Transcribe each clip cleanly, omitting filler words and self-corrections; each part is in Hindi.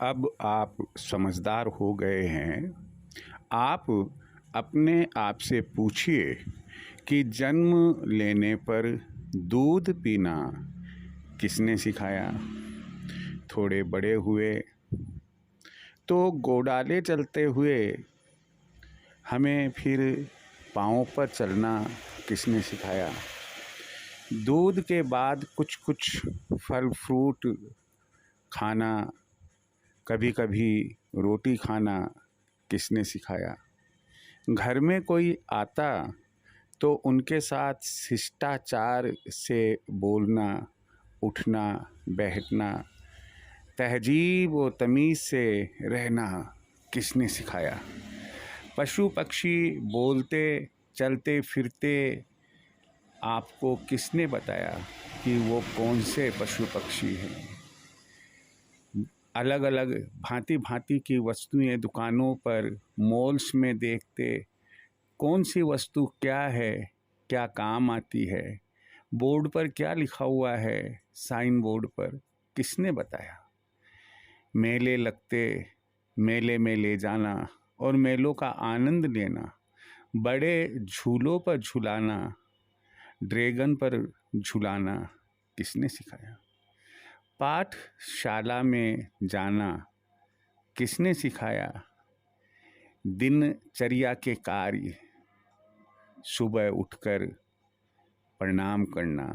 अब आप समझदार हो गए हैं। आप अपने आप से पूछिए कि जन्म लेने पर दूध पीना किसने सिखाया। थोड़े बड़े हुए तो गोडाले चलते हुए हमें फिर पाँव पर चलना किसने सिखाया। दूध के बाद कुछ कुछ फल फ्रूट खाना, कभी कभी रोटी खाना किसने सिखाया। घर में कोई आता तो उनके साथ शिष्टाचार से बोलना, उठना, बैठना, तहजीब व तमीज़ से रहना किसने सिखाया। पशु पक्षी बोलते चलते फिरते आपको किसने बताया कि वो कौन से पशु पक्षी हैं। अलग अलग भांति भांति की वस्तुएं दुकानों पर मॉल्स में देखते, कौन सी वस्तु क्या है, क्या काम आती है, बोर्ड पर क्या लिखा हुआ है, साइन बोर्ड पर किसने बताया। मेले लगते, मेले में ले जाना और मेलों का आनंद लेना, बड़े झूलों पर झुलाना, ड्रैगन पर झुलाना किसने सिखाया। पाठशाला में जाना किसने सिखाया। दिनचर्या के कार्य, सुबह उठकर प्रणाम करना,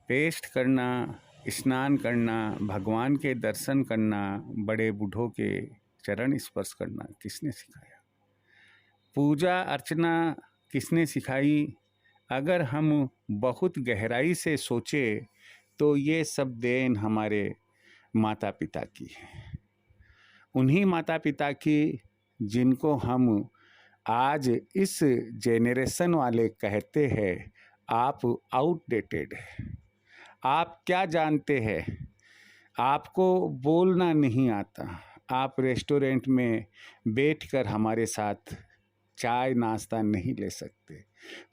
पेस्ट करना, स्नान करना, भगवान के दर्शन करना, बड़े बूढ़ों के चरण स्पर्श करना किसने सिखाया। पूजा अर्चना किसने सिखाई। अगर हम बहुत गहराई से सोचे तो ये सब देन हमारे माता पिता की है। उन्हीं माता पिता की जिनको हम आज इस जेनरेशन वाले कहते हैं आप आउटडेटेड है। आप क्या जानते हैं, आपको बोलना नहीं आता। आप रेस्टोरेंट में बैठकर हमारे साथ चाय नाश्ता नहीं ले सकते।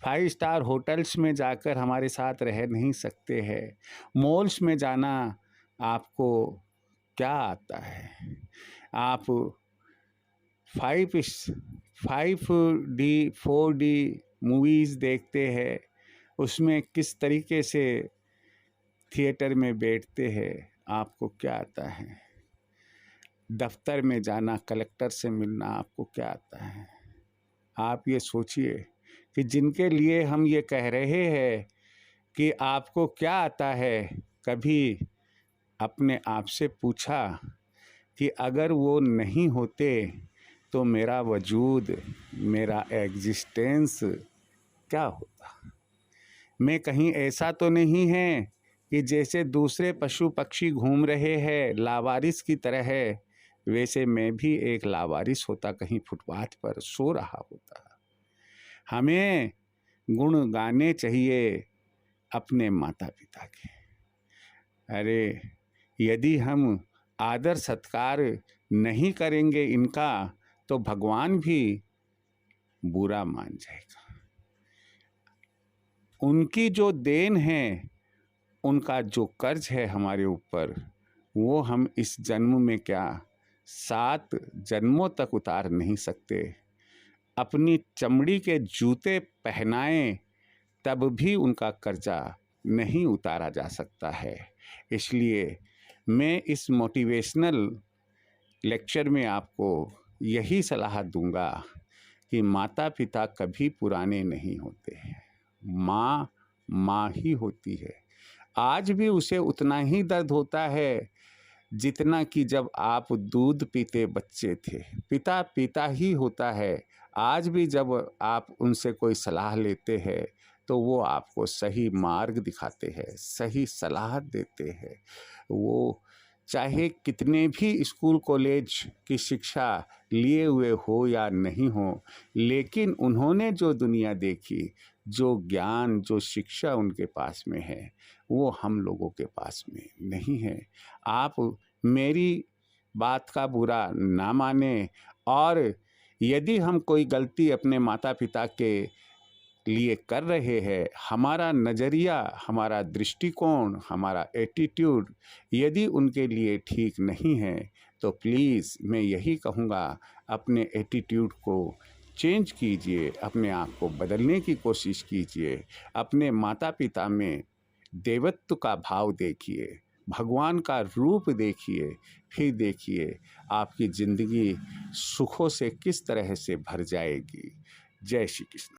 5 स्टार होटल्स में जाकर हमारे साथ रह नहीं सकते हैं। मॉल्स में जाना आपको क्या आता है। आप 5D 4D मूवीज़ देखते हैं, उसमें किस तरीके से थिएटर में बैठते हैं, आपको क्या आता है। दफ्तर में जाना, कलेक्टर से मिलना आपको क्या आता है। आप ये सोचिए कि जिनके लिए हम ये कह रहे हैं कि आपको क्या आता है, कभी अपने आप से पूछा कि अगर वो नहीं होते तो मेरा वजूद, मेरा एग्जिस्टेंस क्या होता। मैं कहीं ऐसा तो नहीं है कि जैसे दूसरे पशु पक्षी घूम रहे हैं लावारिस की तरह है, वैसे मैं भी एक लावारिस होता, कहीं फुटपाथ पर सो रहा होता। हमें गुण गाने चाहिए अपने माता पिता के। अरे यदि हम आदर सत्कार नहीं करेंगे इनका तो भगवान भी बुरा मान जाएगा। उनकी जो देन है, उनका जो कर्ज है हमारे ऊपर, वो हम इस जन्म में क्या 7 जन्मों तक उतार नहीं सकते। अपनी चमड़ी के जूते पहनाएं तब भी उनका कर्जा नहीं उतारा जा सकता है। इसलिए मैं इस मोटिवेशनल लेक्चर में आपको यही सलाह दूंगा कि माता पिता कभी पुराने नहीं होते हैं। माँ माँ ही होती है। आज भी उसे उतना ही दर्द होता है जितना कि जब आप दूध पीते बच्चे थे। पिता पिता ही होता है। आज भी जब आप उनसे कोई सलाह लेते हैं तो वो आपको सही मार्ग दिखाते हैं, सही सलाह देते हैं। वो चाहे कितने भी स्कूल कॉलेज की शिक्षा लिए हुए हो या नहीं हो, लेकिन उन्होंने जो दुनिया देखी, जो ज्ञान, जो शिक्षा उनके पास में है, वो हम लोगों के पास में नहीं है। आप मेरी बात का बुरा ना माने, और यदि हम कोई गलती अपने माता पिता के लिए कर रहे हैं, हमारा नज़रिया, हमारा दृष्टिकोण, हमारा एटीट्यूड यदि उनके लिए ठीक नहीं है तो प्लीज़ मैं यही कहूँगा, अपने एटीट्यूड को चेंज कीजिए, अपने आप को बदलने की कोशिश कीजिए, अपने माता पिता में देवत्व का भाव देखिए, भगवान का रूप देखिए, फिर देखिए आपकी ज़िंदगी सुखों से किस तरह से भर जाएगी। जय श्री कृष्ण।